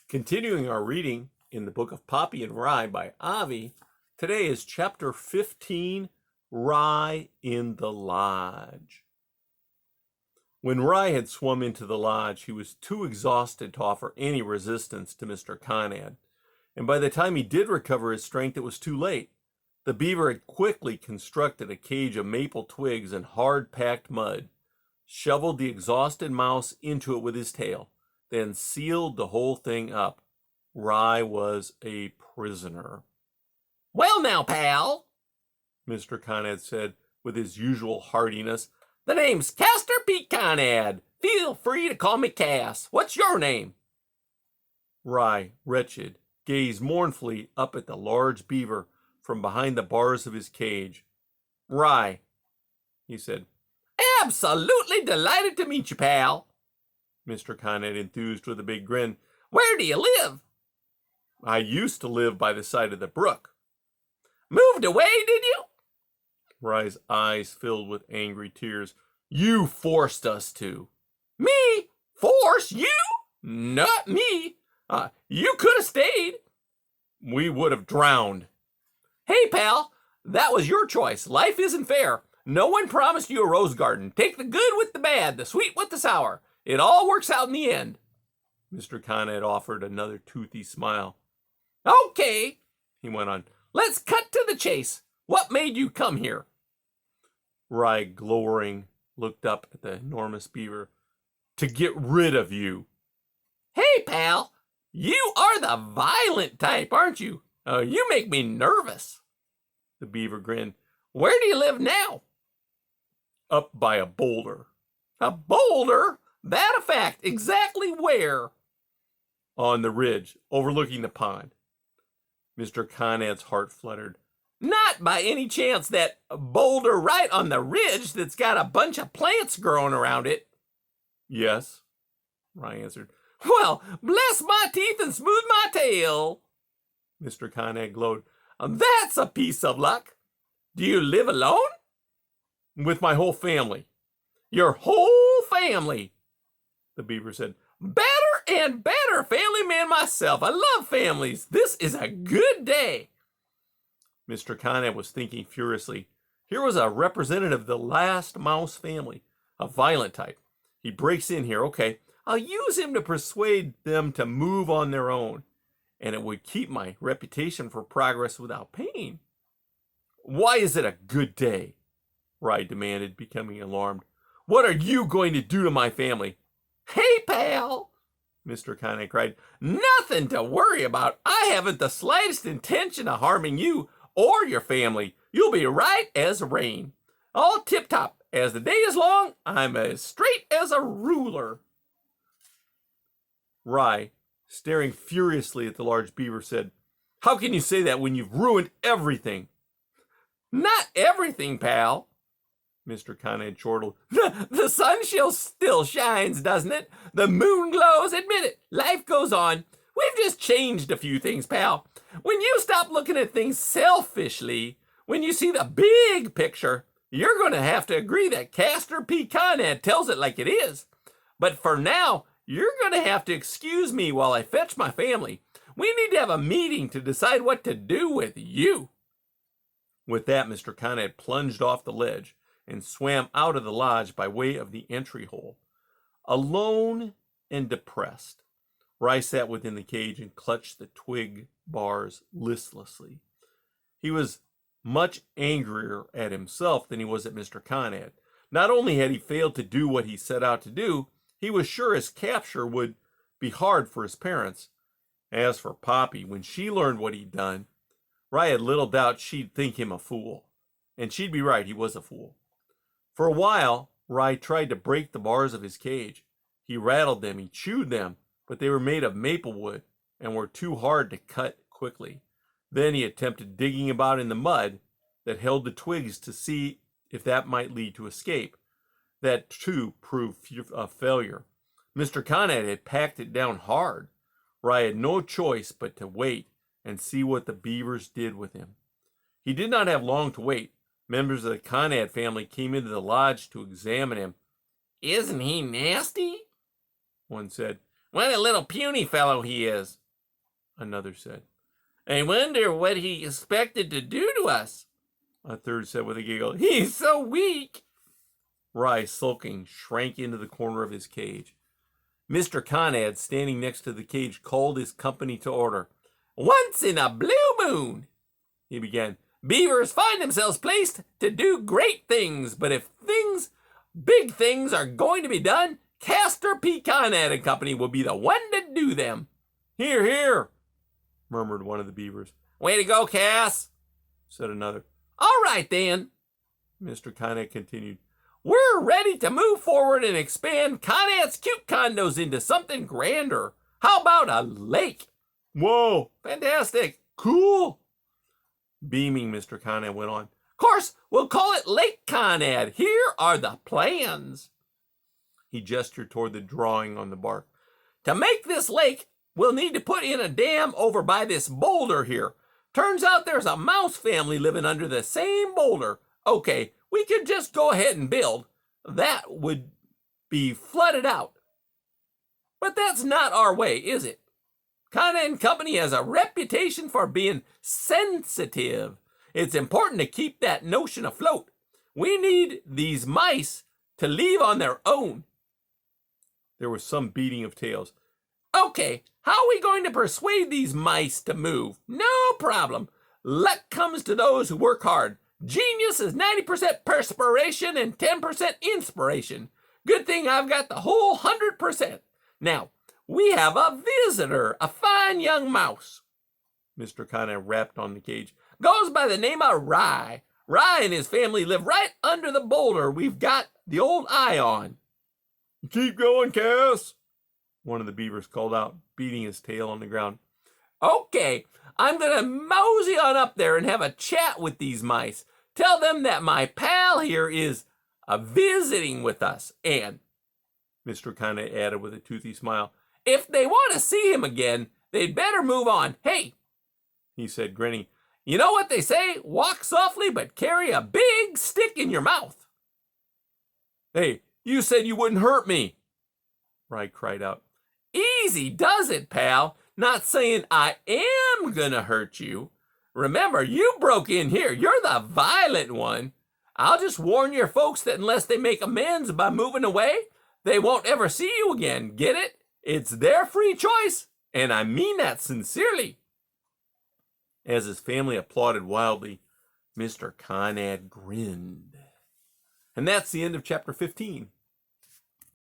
Continuing our reading in the book of Poppy and Rye by Avi, today is chapter 15, Rye in the Lodge. When Rye had swum into the lodge, he was too exhausted to offer any resistance to Mr. Conrad, and by the time he did recover his strength, it was too late. The beaver had quickly constructed a cage of maple twigs and hard-packed mud, shoveled the exhausted mouse into it with his tail, then sealed the whole thing up. Rye was a prisoner. "Well now, pal," Mr. Conrad said with his usual heartiness. "the name's Castor P. Conrad. Feel free to call me Cass. What's your name?" Rye, wretched, gazed mournfully up at the large beaver from behind the bars of his cage. "Rye," he said. "Absolutely delighted to meet you, pal," Mr. Conrad enthused with a big grin. "Where do you live?" "I used to live by the side of the brook." "Moved away, did you?" Rye's eyes filled with angry tears. "You forced us to." "Me? Force you? Not me. You could have stayed." "We would have drowned." "Hey, pal, that was your choice. Life isn't fair. No one promised you a rose garden. Take the good with the bad, the sweet with the sour. It all works out in the end." Mr. Conrad offered another toothy smile. "Okay," he went on. "Let's cut to the chase. What made you come here?" Rye, glowering, looked up at the enormous beaver. "To get rid of you." "Hey, pal, you are the violent type, aren't you? You make me nervous." The beaver grinned. "Where do you live now?" "Up by a boulder." "A boulder? That a fact. Exactly where?" "On the ridge, overlooking the pond." Mr. Conrad's heart fluttered. "Not by any chance that boulder right on the ridge that's got a bunch of plants growing around it?" "Yes," Rye answered. "Well, bless my teeth and smooth my tail." Mr. Conrad glowed. "That's a piece of luck. Do you live alone?" "With my whole family." "Your whole family?" The beaver said. "Better and better. Family man myself. I love families. This is a good day." Mr. Conrad was thinking furiously. Here was a representative of the last mouse family, a violent type. He breaks in here. Okay, I'll use him to persuade them to move on their own, and it would keep my reputation for progress without pain. "Why is it a good day?" Rye demanded, becoming alarmed. "What are you going to do to my family?" "Hey, pal," Mr. Conrad cried. "nothing to worry about. I haven't the slightest intention of harming you or your family. You'll be right as rain. All tip-top. As the day is long, I'm as straight as a ruler." Rye, staring furiously at the large beaver, said, "How can you say that when you've ruined everything?" "Not everything, pal," Mr. Conrad chortled. The sun still shines, doesn't it? The moon glows. Admit it. Life goes on. We've just changed a few things, pal. When you stop looking at things selfishly, when you see the big picture, you're going to have to agree that Castor P. Conrad tells it like it is. But for now, you're going to have to excuse me while I fetch my family. We need to have a meeting to decide what to do with you." With that, Mr. Conrad plunged off the ledge and swam out of the lodge by way of the entry hole. Alone and depressed, Rye sat within the cage and clutched the twig bars listlessly. He was much angrier at himself than he was at Mr. Conrad. Not only had he failed to do what he set out to do, he was sure his capture would be hard for his parents. As for Poppy, when she learned what he'd done, Rye had little doubt she'd think him a fool. And she'd be right, he was a fool. For a while, Rye tried to break the bars of his cage. He rattled them, he chewed them, but they were made of maple wood and were too hard to cut quickly. Then he attempted digging about in the mud that held the twigs to see if that might lead to escape. That, too, proved a failure. Mr. Conrad had packed it down hard. Rye had no choice but to wait and see what the beavers did with him. He did not have long to wait. Members of the Conrad family came into the lodge to examine him. "Isn't he nasty?" one said. "What a little puny fellow he is. another said. I wonder what he expected to do to us, a third said with a giggle. He's so weak. Rye, sulking, shrank into the corner of his cage. Mr. Conrad, standing next to the cage, called his company to order. Once in a blue moon, he began, beavers find themselves placed to do great things, but if big things are going to be done, Castor P. Conrad and Company will be the one to do them. Hear, hear, murmured one of the beavers. Way to go, Cass, said another. All right, then, Mr. Conrad continued. We're ready to move forward and expand Conrad's cute condos into something grander. How about a lake? Whoa, fantastic, cool. Beaming, Mr. Conrad went on. Of course, we'll call it Lake Conrad. Here are the plans. He gestured toward the drawing on the bark. To make this lake, we'll need to put in a dam over by this boulder here. Turns out there's a mouse family living under the same boulder. Okay, we could just go ahead and build. That would be flooded out. But that's not our way, is it? Conrad and Company has a reputation for being sensitive. It's important to keep that notion afloat. We need these mice to leave on their own. There was some beating of tails. Okay, how are we going to persuade these mice to move? No problem. Luck comes to those who work hard. Genius is 90% perspiration and 10% inspiration. Good thing I've got the whole 100%. Now, we have a visitor, a fine young mouse. Mr. Conrad rapped on the cage. Goes by the name of Rye. Rye and his family live right under the boulder we've got the old eye on. Keep going, Cass, one of the beavers called out, beating his tail on the ground. Okay, I'm going to mosey on up there and have a chat with these mice. Tell them that my pal here is visiting with us. And, Mr. Conrad added with a toothy smile, if they want to see him again, they'd better move on. Hey, he said, grinning. You know what they say? Walk softly, but carry a big stick in your mouth. Hey, you said you wouldn't hurt me, Rye cried out. Easy does it, pal. Not saying I am gonna hurt you. Remember, you broke in here. You're the violent one. I'll just warn your folks that unless they make amends by moving away, they won't ever see you again. Get it? It's their free choice, and I mean that sincerely. As his family applauded wildly, Mr. Conrad grinned. And that's the end of chapter 15.